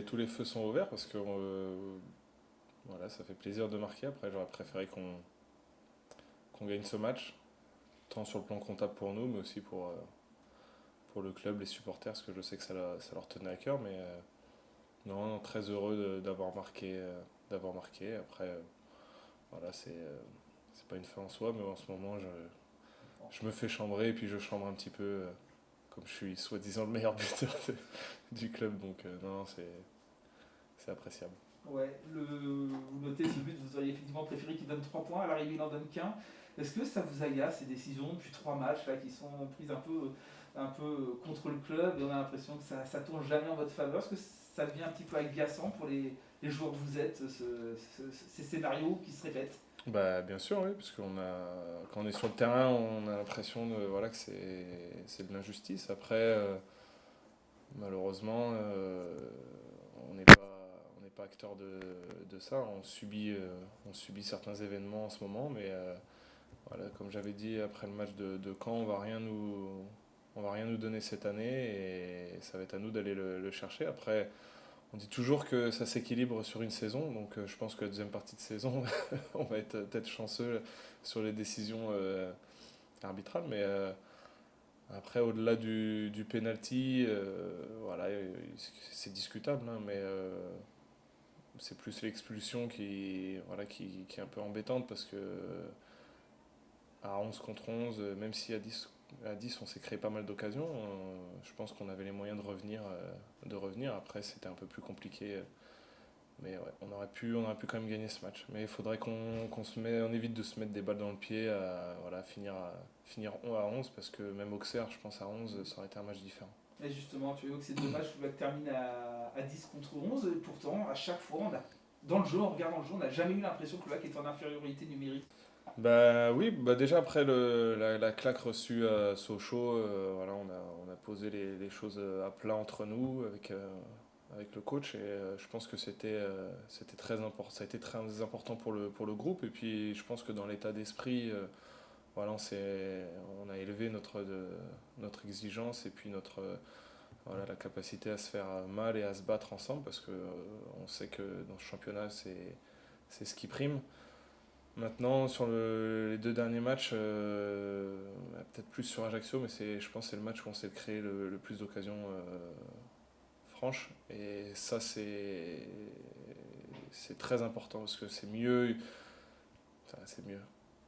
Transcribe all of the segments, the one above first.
tous les feux sont ouverts parce que voilà, ça fait plaisir de marquer. Après, j'aurais préféré qu'on gagne ce match, tant sur le plan comptable pour nous, mais aussi pour le club, les supporters, parce que je sais que ça leur tenait à cœur. Mais non, non, très heureux d'avoir marqué, d'avoir marqué. Après, voilà, c'est pas une fin en soi, mais en ce moment, je me fais chambrer et puis je chambre un petit peu, comme je suis soi-disant le meilleur buteur du club. Donc, non, non, c'est appréciable. Ouais, vous notez ce but, vous auriez effectivement préféré qu'il donne 3 points, à l'arrivée il en donne qu'un. Est-ce que ça vous agace ces décisions depuis 3 matchs là, qui sont prises un peu contre le club et on a l'impression que ça tourne jamais en votre faveur? Est-ce que ça devient un petit peu agaçant pour les joueurs que vous êtes, ces scénarios qui se répètent? Bah, bien sûr, oui, parce quand on est sur le terrain, on a l'impression voilà, que c'est de l'injustice. Après, malheureusement, on n'est pas acteur de ça. On subit certains événements en ce moment, mais voilà, comme j'avais dit après le match de Caen, on va rien nous donner cette année et ça va être à nous d'aller le chercher. Après, on dit toujours que ça s'équilibre sur une saison, donc je pense que la deuxième partie de saison, on va être peut-être chanceux sur les décisions arbitrales, mais après, au-delà du penalty, voilà, c'est discutable, hein, mais c'est plus l'expulsion voilà, qui est un peu embêtante parce que à 11 contre 11, même si à 10 on s'est créé pas mal d'occasions, je pense qu'on avait les moyens de revenir. Après, c'était un peu plus compliqué. Mais ouais, on aurait pu quand même gagner ce match. Mais il faudrait on évite de se mettre des balles dans le pied voilà, finir à 11 parce que même Auxerre, je pense à 11 ça aurait été un match différent. Et justement, tu vois que c'est dommage que le termine à 10 contre 11, et pourtant, à chaque fois, dans le jeu, en regardant le jeu, on n'a jamais eu l'impression que le lac était en infériorité numérique. Bah oui, bah déjà après la claque reçue à Sochaux, voilà, on a posé les choses à plat entre nous avec le coach et je pense que c'était très important, ça a été très important pour le groupe et puis je pense que dans l'état d'esprit, voilà, on a élevé notre exigence et puis voilà, la capacité à se faire mal et à se battre ensemble parce que on sait que dans ce championnat c'est ce qui prime. Maintenant, sur les deux derniers matchs, peut-être plus sur Ajaccio, mais je pense que c'est le match où on s'est créé le plus d'occasions franches. Et ça, c'est très important parce que c'est mieux, enfin, c'est mieux.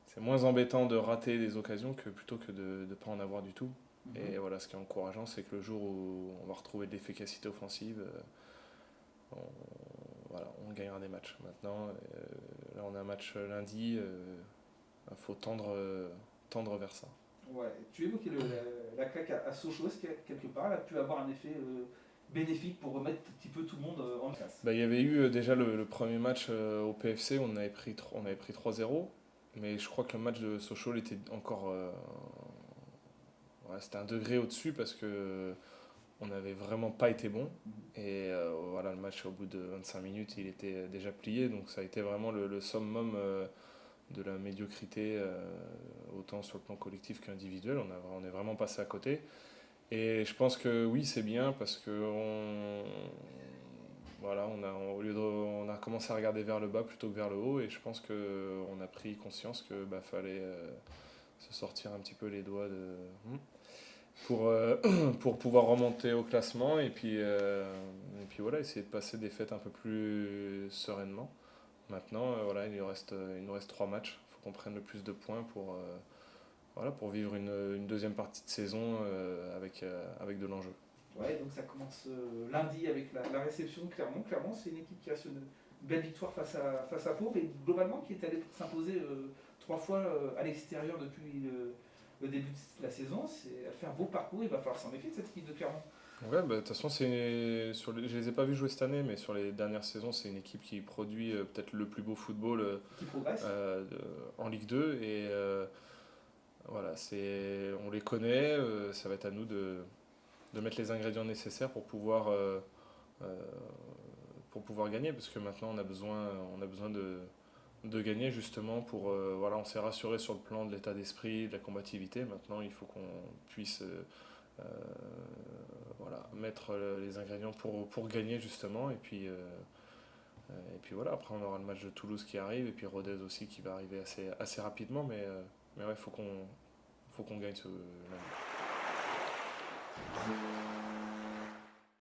C'est moins embêtant de rater des occasions que plutôt que de ne pas en avoir du tout. Mhm. Et voilà, ce qui est encourageant, c'est que le jour où on va retrouver de l'efficacité offensive, voilà, on gagnera des matchs. Maintenant, là, on a un match lundi. Il faut tendre vers ça. Ouais, tu évoquais la claque à Sochaux, est-ce que quelque part, elle a pu avoir un effet bénéfique pour remettre un petit peu tout le monde en place? Bah, il y avait eu déjà le premier match au PFC, on avait pris 3-0, mais je crois que le match de Sochaux était encore. Ouais, c'était un degré au-dessus parce que on n'avait vraiment pas été bon. Et voilà, le match au bout de 25 minutes, il était déjà plié, donc ça a été vraiment le summum de la médiocrité, autant sur le plan collectif qu'individuel. On est vraiment passé à côté. Et je pense que oui, c'est bien parce que voilà, on a commencé à regarder vers le bas plutôt que vers le haut et je pense qu'on a pris conscience que bah, fallait se sortir un petit peu les doigts pour, pour pouvoir remonter au classement et puis voilà, essayer de passer des fêtes un peu plus sereinement. Maintenant, voilà, il nous reste 3 matchs. Il faut qu'on prenne le plus de points voilà, pour vivre une deuxième partie de saison avec de l'enjeu. Ouais, donc ça commence lundi avec la réception de Clermont. Clermont, c'est une équipe qui a une belle victoire face à Pau, mais globalement qui est allée s'imposer 3 fois à l'extérieur depuis le début de la saison. Elle fait un beau parcours, il va falloir s'en méfier de cette équipe de Clermont. Ouais, bah, de toute façon, je les ai pas vus jouer cette année, mais sur les dernières saisons, c'est une équipe qui produit peut-être le plus beau football Qui progresse. en Ligue 2. Et voilà, on les connaît, ça va être à nous de mettre les ingrédients nécessaires euh, pour pouvoir gagner, parce que maintenant on a besoin de gagner justement voilà, on s'est rassuré sur le plan de l'état d'esprit, de la combativité. Maintenant, il faut qu'on puisse Voilà, mettre les ingrédients pour gagner justement. Et puis voilà, après on aura le match de Toulouse qui arrive et puis Rodez aussi qui va arriver assez rapidement. Mais ouais, faut qu'on gagne ce lundi.